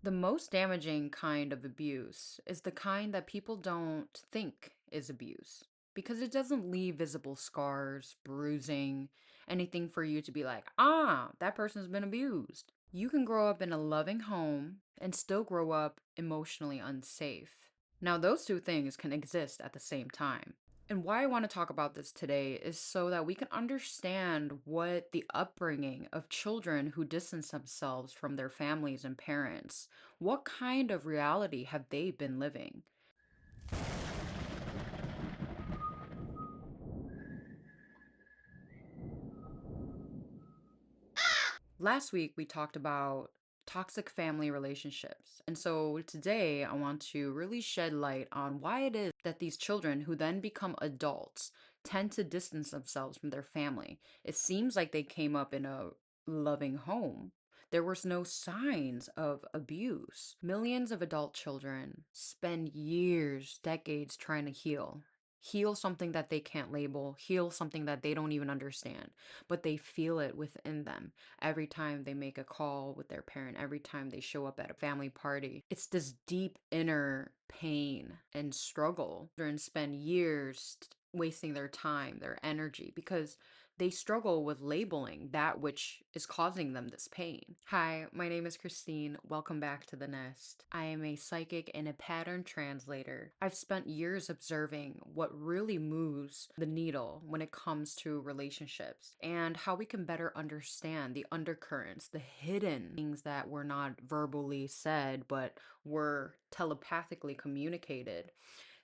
The most damaging kind of abuse is the kind that people don't think is abuse because it doesn't leave visible scars, bruising, anything for you to be like, that person's been abused. You can grow up in a loving home and still grow up emotionally unsafe. Now, those two things can exist at the same time. And why I want to talk about this today is so that we can understand what the upbringing of children who distance themselves from their families and parents, what kind of reality have they been living? Last week, we talked about toxic family relationships. And so today, I want to really shed light on why it is that these children who then become adults tend to distance themselves from their family. It seems like they came up in a loving home. There was no signs of abuse. Millions of adult children spend years, decades trying to heal something that they can't label, heal something that they don't even understand, but they feel it within them every time they make a call with their parent, every time they show up at a family party. It's this deep inner pain and struggle. Children spend years wasting their time, their energy, because they struggle with labeling that which is causing them this pain. Hi, my name is Christine. Welcome back to the nest. I am a psychic and a pattern translator. I've spent years observing what really moves the needle when it comes to relationships and how we can better understand the undercurrents, the hidden things that were not verbally said but were telepathically communicated,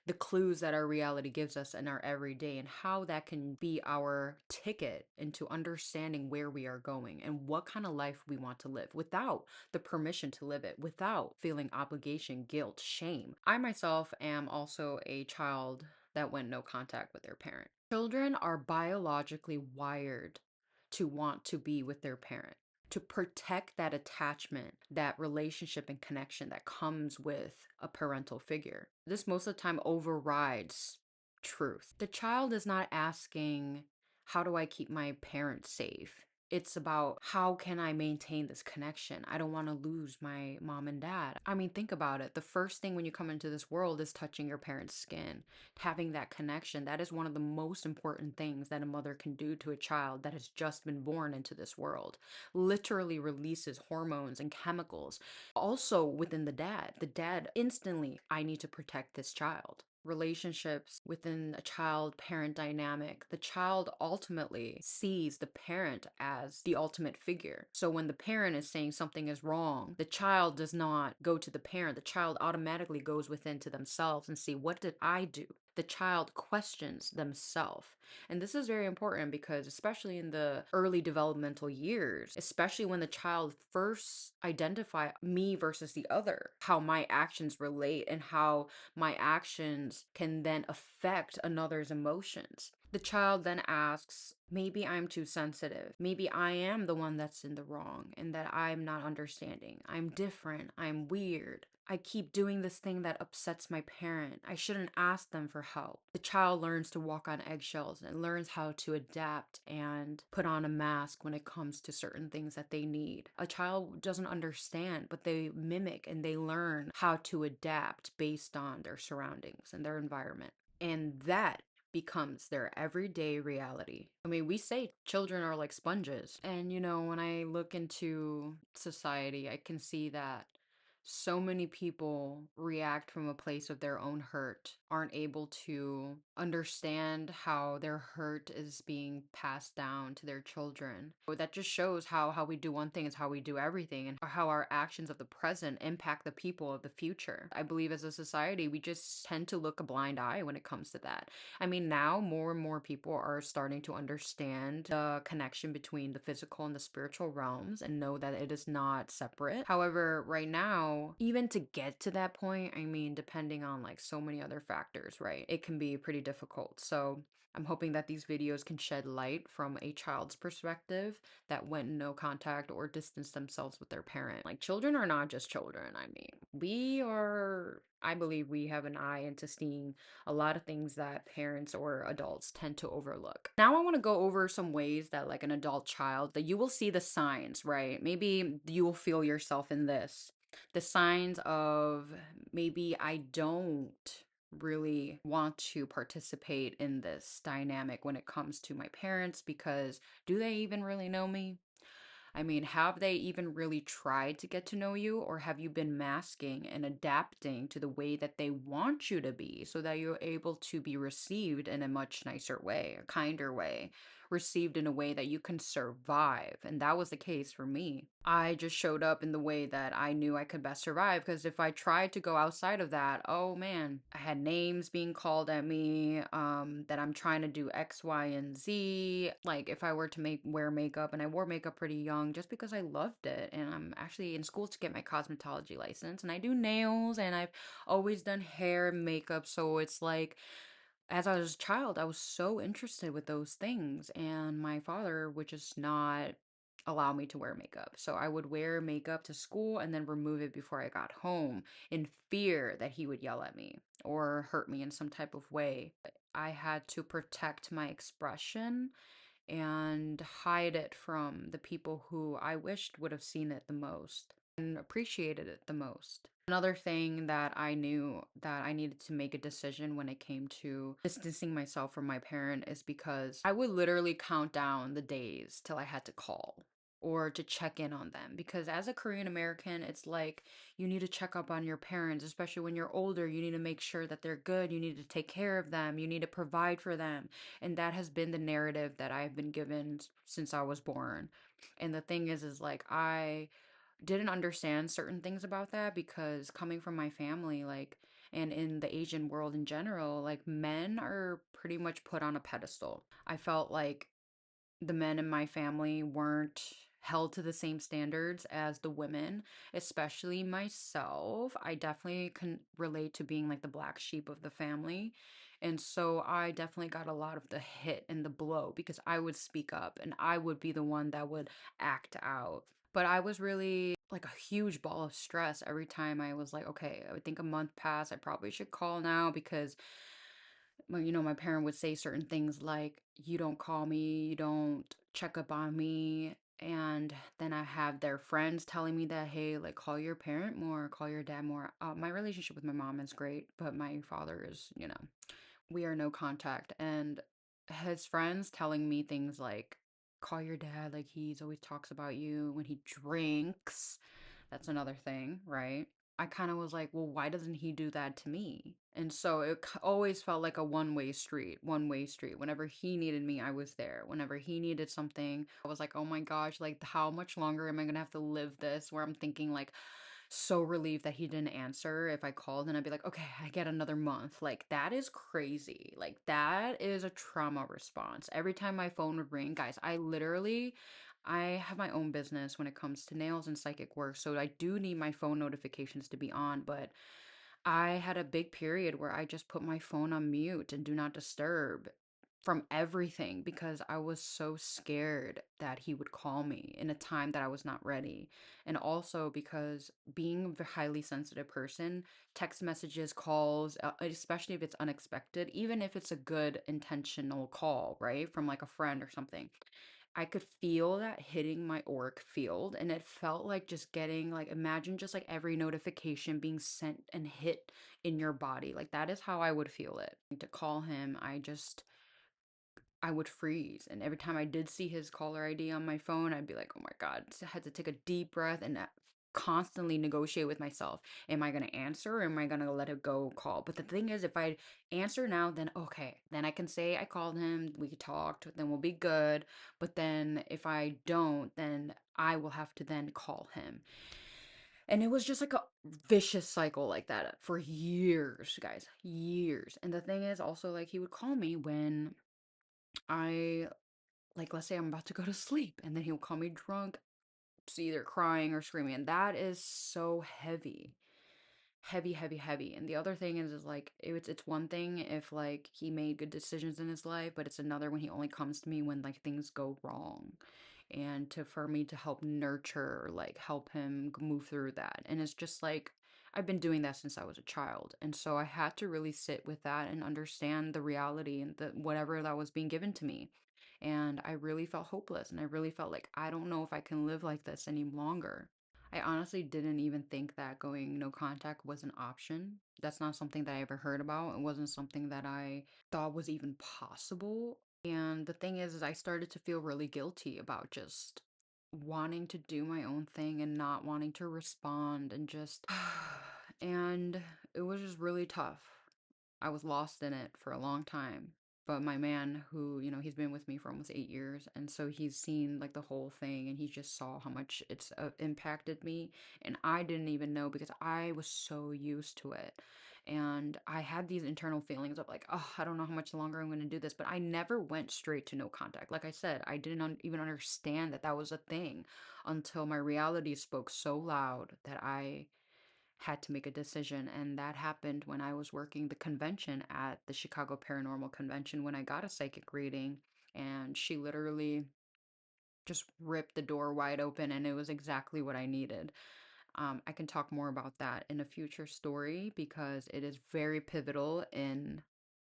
the clues that our reality gives us in our everyday, and how that can be our ticket into understanding where we are going and what kind of life we want to live without the permission to live it, without feeling obligation, guilt, shame. I myself am also a child that went no contact with their parent. Children are biologically wired to want to be with their parent, to protect that attachment, that relationship and connection that comes with a parental figure. This most of the time overrides truth. The child is not asking, how do I keep my parents safe? It's about, how can I maintain this connection? I don't want to lose my mom and dad. I mean, think about it. The first thing when you come into this world is touching your parents' skin, having that connection. That is one of the most important things that a mother can do to a child that has just been born into this world. Literally releases hormones and chemicals. Also within the dad instantly, I need to protect this child. Relationships within a child parent dynamic, the child ultimately sees the parent as the ultimate figure. So when the parent is saying something is wrong, the child does not go to the parent. The child automatically goes within to themselves and see, what did I do? The child questions themselves. And this is very important because, especially in the early developmental years, especially when the child first identify me versus the other, how my actions relate and how my actions can then affect another's emotions. The child then asks, maybe I'm too sensitive. Maybe I am the one that's in the wrong and that I'm not understanding. I'm different. I'm weird. I keep doing this thing that upsets my parent. I shouldn't ask them for help. The child learns to walk on eggshells and learns how to adapt and put on a mask when it comes to certain things that they need. A child doesn't understand, but they mimic and they learn how to adapt based on their surroundings and their environment. And that becomes their everyday reality. I mean, we say children are like sponges. And, when I look into society, I can see that so many people react from a place of their own hurt, aren't able to understand how their hurt is being passed down to their children. But that just shows how we do one thing is how we do everything, and how our actions of the present impact the people of the future. I believe as a society, we just tend to look a blind eye when it comes to that. I mean, now more and more people are starting to understand the connection between the physical and the spiritual realms and know that it is not separate. However, right now, even to get to that point, I mean, depending on like so many other factors, right, it can be pretty difficult. So I'm hoping that these videos can shed light from a child's perspective that went no contact or distanced themselves with their parent. Like, children are not just children. I mean, I believe we have an eye into seeing a lot of things that parents or adults tend to overlook. Now I want to go over some ways that, like, an adult child, that you will see the signs, right? Maybe you will feel yourself in this. The signs of maybe I don't really want to participate in this dynamic when it comes to my parents because do they even really know me? I mean, have they even really tried to get to know you, or have you been masking and adapting to the way that they want you to be so that you're able to be received in a much nicer way, a kinder way, received in a way that you can survive? And that was the case for me. I just showed up in the way that I knew I could best survive because if I tried to go outside of that, oh man, I had names being called at me, that I'm trying to do X, Y, and Z. Like if I were to make wear makeup, and I wore makeup pretty young just because I loved it. And I'm actually in school to get my cosmetology license, and I do nails, and I've always done hair and makeup. So it's like as I was a child, I was so interested with those things, and my father would just not allow me to wear makeup. So I would wear makeup to school and then remove it before I got home in fear that he would yell at me or hurt me in some type of way. I had to protect my expression and hide it from the people who I wished would have seen it the most and appreciated it the most. Another thing that I knew that I needed to make a decision when it came to distancing myself from my parent is because I would literally count down the days till I had to call or to check in on them. Because as a Korean American, it's like you need to check up on your parents, especially when you're older. You need to make sure that they're good. You need to take care of them. You need to provide for them. And that has been the narrative that I've been given since I was born. And the thing is like I didn't understand certain things about that because coming from my family, like, and in the Asian world in general, like, men are pretty much put on a pedestal. I felt like the men in my family weren't held to the same standards as the women, especially myself. I definitely can relate to being like the black sheep of the family. And so I definitely got a lot of the hit and the blow because I would speak up and I would be the one that would act out. But I was really like a huge ball of stress every time I was like, okay, I would think a month passed. I probably should call now because well, my parent would say certain things like, you don't call me, you don't check up on me. And then I have their friends telling me that, hey, like, call your parent more, call your dad more. My relationship with my mom is great, but my father is, we are no contact. And his friends telling me things like, call your dad, like, he's always talks about you when he drinks. That's another thing, right? I kind of was like, well, why doesn't he do that to me? And so it always felt like a one-way street, one-way street. Whenever he needed me, I was there. Whenever he needed something, I was like, oh my gosh, like how much longer am I gonna have to live this? Where I'm thinking like so relieved that he didn't answer if I called and I'd be like, okay, I get another month. Like that is crazy. Like that is a trauma response. Every time my phone would ring, guys, I have my own business when it comes to nails and psychic work, so I do need my phone notifications to be on, but I had a big period where I just put my phone on mute and do not disturb from everything because I was so scared that he would call me in a time that I was not ready. And also because being a highly sensitive person, text messages, calls, especially if it's unexpected, even if it's a good intentional call, right? From like a friend or something, I could feel that hitting my auric field, and it felt like just getting like imagine just like every notification being sent and hit in your body. Like that is how I would feel it. To call him, I would freeze. And every time I did see his caller ID on my phone, I'd be like, oh my God. So I had to take a deep breath and constantly negotiate with myself. Am I going to answer or am I going to let it go call? But the thing is, if I answer now, then okay, then I can say I called him, we talked, then we'll be good. But then if I don't, then I will have to then call him. And it was just like a vicious cycle like that for years, guys, years. And the thing is also like he would call me when I like let's say I'm about to go to sleep and then he'll call me drunk, either crying or screaming. And that is so heavy. Heavy, heavy, heavy. And the other thing is like it's one thing if like he made good decisions in his life, but it's another when he only comes to me when like things go wrong. And to for me to help nurture, like help him move through that. And it's just like I've been doing that since I was a child. And so I had to really sit with that and understand the reality and the whatever that was being given to me. And I really felt hopeless and I really felt like I don't know if I can live like this any longer. I honestly didn't even think that going no contact was an option. That's not something that I ever heard about. It wasn't something that I thought was even possible. And the thing is I started to feel really guilty about just wanting to do my own thing and not wanting to respond and just, and it was just really tough. I was lost in it for a long time. But my man, who, he's been with me for almost 8 years. And so he's seen like the whole thing and he just saw how much it's impacted me. And I didn't even know because I was so used to it. And I had these internal feelings of like, oh, I don't know how much longer I'm going to do this. But I never went straight to no contact. Like I said, I didn't even understand that that was a thing until my reality spoke so loud that I had to make a decision. And that happened when I was working the convention at the Chicago Paranormal Convention when I got a psychic reading. And she literally just ripped the door wide open, and it was exactly what I needed. I can talk more about that in a future story because it is very pivotal in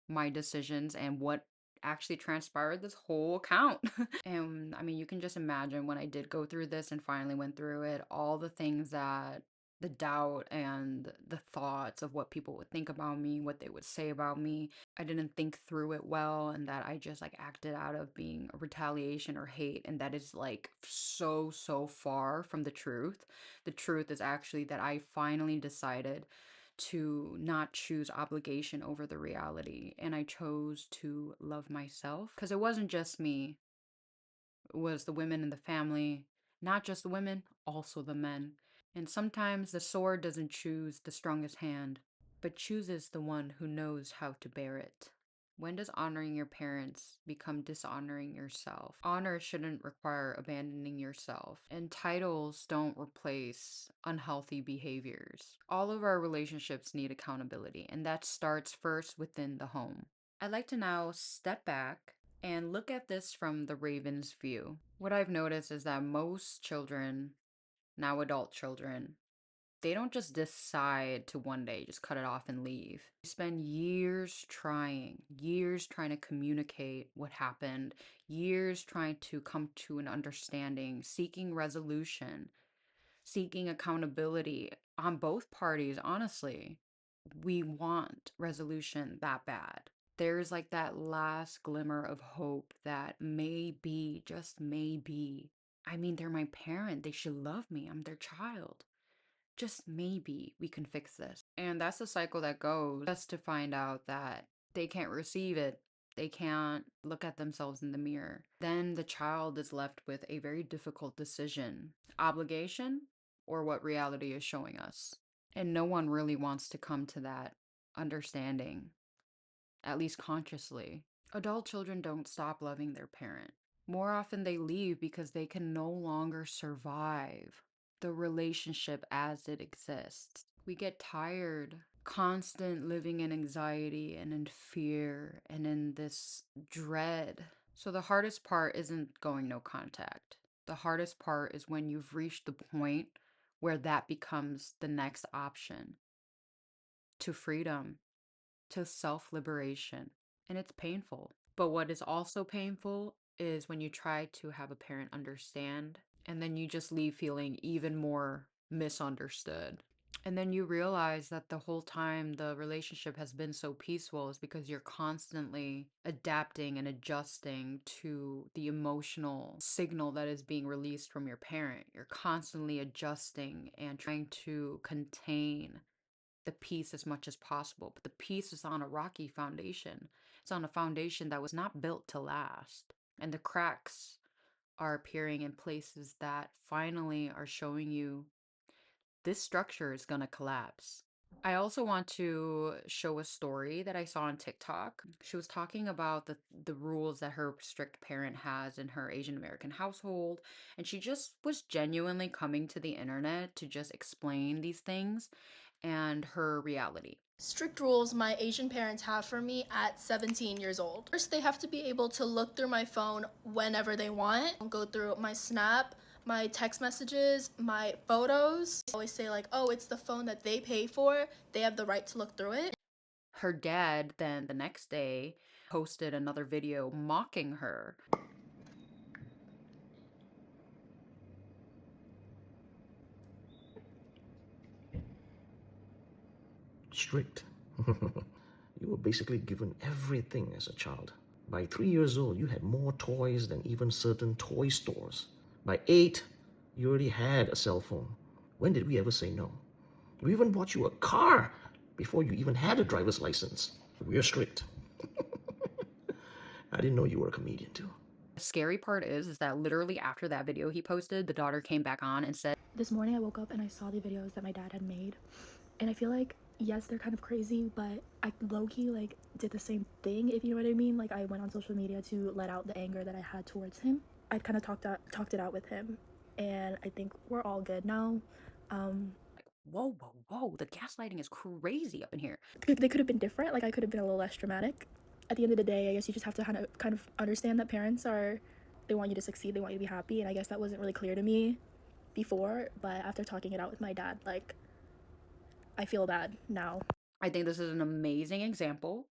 my decisions and what actually transpired this whole account. And I mean, you can just imagine when I did go through this and finally went through it, all the things that the doubt and the thoughts of what people would think about me, what they would say about me. I didn't think through it well, and that I just like acted out of being a retaliation or hate. And that is like so, so far from the truth. The truth is actually that I finally decided to not choose obligation over the reality. And I chose to love myself because it wasn't just me, it was the women in the family, not just the women, also the men. And sometimes the sword doesn't choose the strongest hand, but chooses the one who knows how to bear it. When does honoring your parents become dishonoring yourself? Honor shouldn't require abandoning yourself, and titles don't replace unhealthy behaviors. All of our relationships need accountability, and that starts first within the home. I'd like to now step back and look at this from the raven's view. What I've noticed is that most children, now adult children, they don't just decide to one day just cut it off and leave. They spend years trying to communicate what happened, years trying to come to an understanding, seeking resolution, seeking accountability on both parties, honestly. We want resolution that bad. There's like that last glimmer of hope that maybe, just maybe. I mean, they're my parent. They should love me. I'm their child. Just maybe we can fix this. And that's the cycle that goes just to find out that they can't receive it. They can't look at themselves in the mirror. Then the child is left with a very difficult decision: obligation or what reality is showing us. And no one really wants to come to that understanding, at least consciously. Adult children don't stop loving their parent. More often, they leave because they can no longer survive the relationship as it exists. We get tired, constant living in anxiety and in fear and in this dread. So, the hardest part isn't going no contact. The hardest part is when you've reached the point where that becomes the next option to freedom, to self liberation. And it's painful. But what is also painful is when you try to have a parent understand and then you just leave feeling even more misunderstood. And then you realize that the whole time the relationship has been so peaceful is because you're constantly adapting and adjusting to the emotional signal that is being released from your parent. You're constantly adjusting and trying to contain the peace as much as possible. But the peace is on a rocky foundation. It's on a foundation that was not built to last. And the cracks are appearing in places that finally are showing you this structure is going to collapse. I also want to show a story that I saw on TikTok. She was talking about the rules that her strict parent has in her Asian American household, and she just was genuinely coming to the internet to just explain these things and her reality. Strict rules my Asian parents have for me at 17 years old. First, they have to be able to look through my phone whenever they want, go through my Snap, my text messages, my photos. I always say, like, oh, it's the phone that they pay for. They have the right to look through it. Her dad then the next day posted another video mocking her. Strict. You were basically given everything as a child. By 3 years old, you had more toys than even certain toy stores. By 8, you already had a cell phone. When did we ever say no? We even bought you a car before you even had a driver's license. We're strict. I didn't know you were a comedian too. The scary part is that literally after that video he posted, the daughter came back on and said, This morning I woke up and I saw the videos that my dad had made. And I feel like, yes, they're kind of crazy, but I low-key like did the same thing, if you know what I mean. Like I went on social media to let out the anger that I had towards him. I kind of talked it out with him, and I think we're all good now. whoa, whoa, whoa, the gaslighting is crazy up in here. They could have been different. Like I could have been a little less dramatic. At the end of the day, I guess you just have to kind of understand that parents are, they want you to succeed, they want you to be happy, and I guess that wasn't really clear to me before, but after talking it out with my dad, like I feel bad now. I think this is an amazing example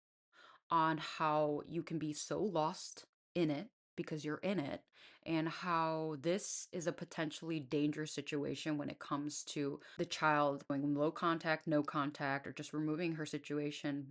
on how you can be so lost in it because you're in it, and how this is a potentially dangerous situation when it comes to the child going low contact, no contact, or just removing her situation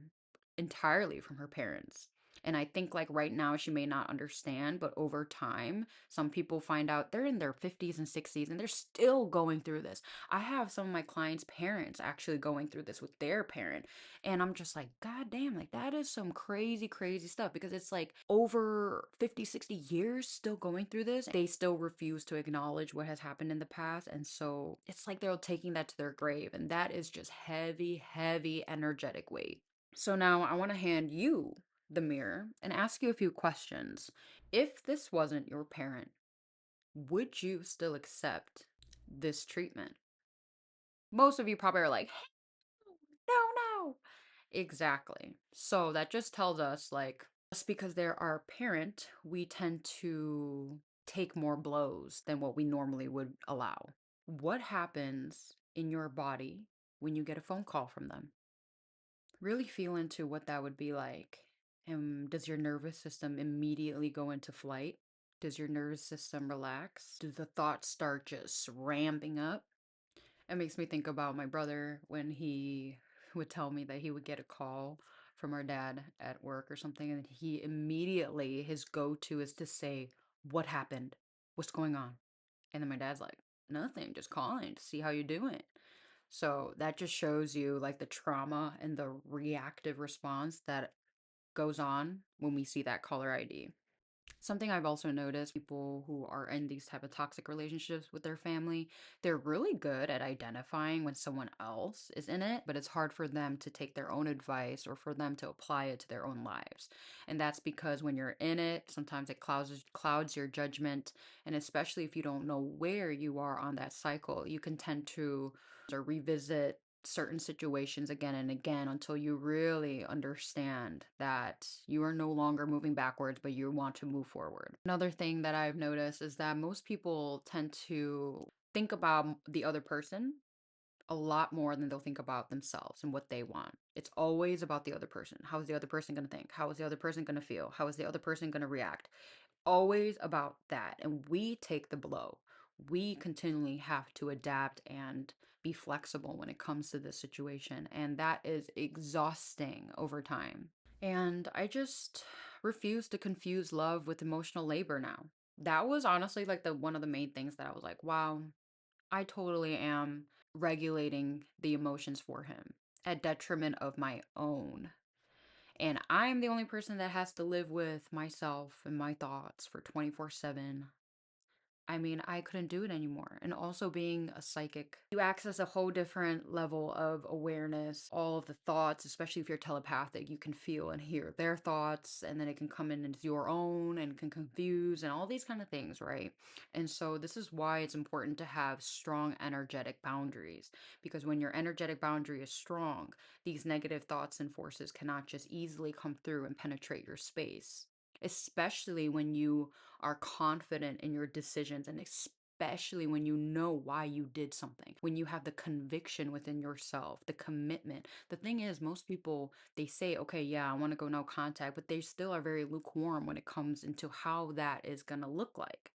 entirely from her parents. And I think like right now she may not understand, but over time, some people find out they're in their 50s and 60s and they're still going through this. I have some of my clients' parents actually going through this with their parent. And I'm just like, God damn, like that is some crazy, crazy stuff because it's like over 50, 60 years still going through this. They still refuse to acknowledge what has happened in the past. And so it's like they're taking that to their grave. And that is just heavy, heavy, energetic weight. So now I want to hand you the mirror and ask you a few questions. If this wasn't your parent, would you still accept this treatment? Most of you probably are like, no, no. Exactly. So that just tells us like just because they're our parent, we tend to take more blows than what we normally would allow. What happens in your body when you get a phone call from them? Really feel into what that would be like. And does your nervous system immediately go into flight? Does your nervous system relax? Do the thoughts start just ramping up? It makes me think about my brother when he would tell me that he would get a call from our dad at work or something, and he immediately, his go-to is to say, "What happened? What's going on?" And then my dad's like, "Nothing, just calling to see how you're doing." So that just shows you like the trauma and the reactive response that goes on when we see that caller ID. Something I've also noticed, people who are in these type of toxic relationships with their family, they're really good at identifying when someone else is in it, but it's hard for them to take their own advice or for them to apply it to their own lives. And that's because when you're in it, sometimes it clouds your judgment, and especially if you don't know where you are on that cycle, you can tend to or revisit certain situations again and again until you really understand that you are no longer moving backwards, but you want to move forward. Another thing that I've noticed is that most people tend to think about the other person a lot more than they'll think about themselves and what they want. It's always about the other person. How is the other person going to think? How is the other person going to feel? How is the other person going to react? Always about that. And we take the blow. We continually have to adapt and be flexible when it comes to this situation. And that is exhausting over time. And I just refuse to confuse love with emotional labor now. That was honestly like the one of the main things that I was like, wow, I totally am regulating the emotions for him at detriment of my own. And I'm the only person that has to live with myself and my thoughts for 24/7. I mean, I couldn't do it anymore. And also being a psychic, you access a whole different level of awareness. All of the thoughts, especially if you're telepathic, you can feel and hear their thoughts, and then it can come in into your own and can confuse and all these kind of things, right? And so this is why it's important to have strong energetic boundaries, because when your energetic boundary is strong, these negative thoughts and forces cannot just easily come through and penetrate your space, especially when you are confident in your decisions, and especially when you know why you did something, when you have the conviction within yourself, the commitment. The thing is, most people, they say, okay, yeah, I want to go no contact, but they still are very lukewarm when it comes into how that is going to look like.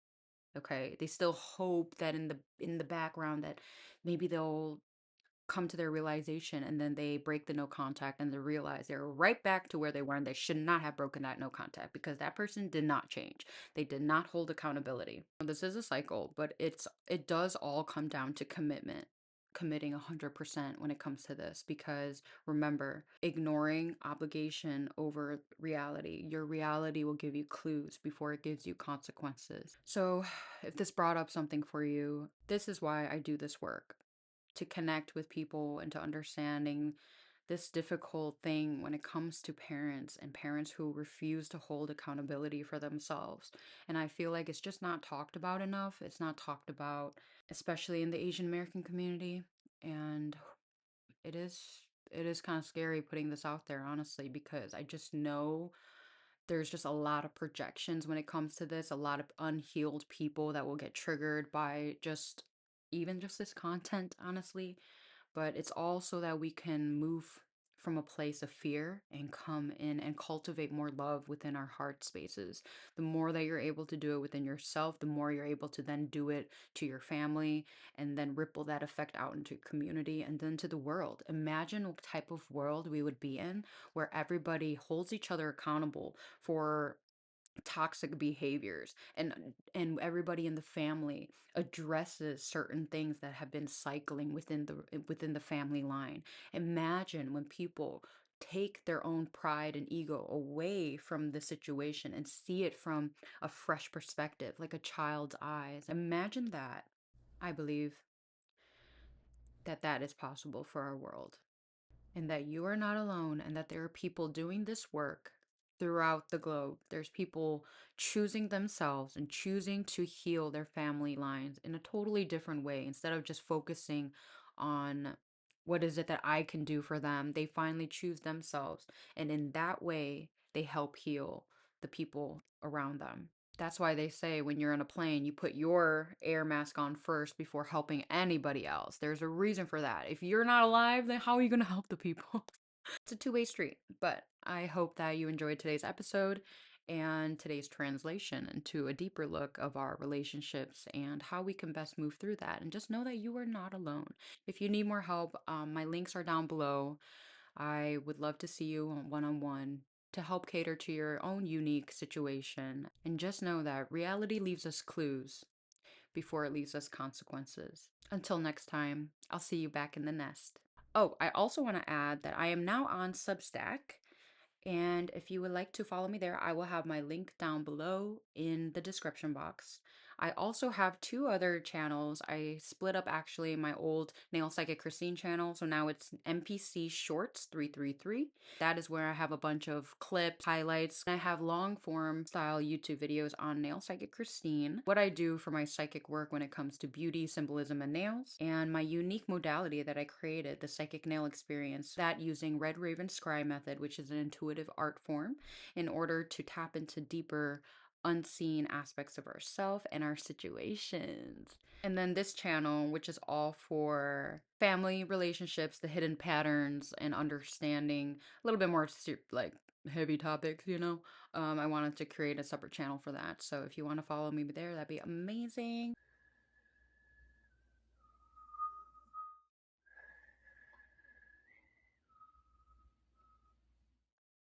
Okay, they still hope that in the background that maybe they'll come to their realization, and then they break the no contact and they realize they're right back to where they were and they should not have broken that no contact because that person did not change. They did not hold accountability. This is a cycle, but it does all come down to commitment. Committing 100% when it comes to this, because remember, ignoring obligation over reality. Your reality will give you clues before it gives you consequences. So, if this brought up something for you, this is why I do this work, to connect with people and to understanding this difficult thing when it comes to parents and parents who refuse to hold accountability for themselves. And I feel like it's just not talked about enough. It's not talked about, especially in the Asian American community. And it is kind of scary putting this out there, honestly, because I just know there's just a lot of projections when it comes to this, a lot of unhealed people that will get triggered by just even just this content, honestly. But it's all so that we can move from a place of fear and come in and cultivate more love within our heart spaces. The more that you're able to do it within yourself, the more you're able to then do it to your family and then ripple that effect out into community and then to the world. Imagine what type of world we would be in where everybody holds each other accountable for toxic behaviors, and everybody in the family addresses certain things that have been cycling within the family line. Imagine when people take their own pride and ego away from the situation and see it from a fresh perspective, like a child's eyes. Imagine that. I believe that that is possible for our world, and that you are not alone, and that there are people doing this work throughout the globe. There's people choosing themselves and choosing to heal their family lines in a totally different way. Instead of just focusing on what is it that I can do for them, they finally choose themselves. And in that way, they help heal the people around them. That's why they say when you're on a plane, you put your air mask on first before helping anybody else. There's a reason for that. If you're not alive, then how are you going to help the people? It's a two-way street. But I hope that you enjoyed today's episode and today's translation into a deeper look of our relationships and how we can best move through that. And just know that you are not alone. If you need more help, my links are down below. I would love to see you on one to help cater to your own unique situation. And just know that reality leaves us clues before it leaves us consequences. Until next time, I'll see you back in the nest. Oh, I also want to add that I am now on Substack. And if you would like to follow me there, I will have my link down below in the description box. I also have two other channels. I split up actually my old Nail Psychic Christine channel. So now it's NPC Shorts 333. That is where I have a bunch of clips, highlights. I have long form style YouTube videos on Nail Psychic Christine, what I do for my psychic work when it comes to beauty, symbolism, and nails, and my unique modality that I created, the Psychic Nail Experience, that using Red Raven Scry method, which is an intuitive art form, in order to tap into deeper unseen aspects of ourself and our situations. And then this channel, which is all for family relationships, the hidden patterns, and understanding a little bit more like heavy topics. I wanted to create a separate channel for that. So if you want to follow me there, that'd be amazing.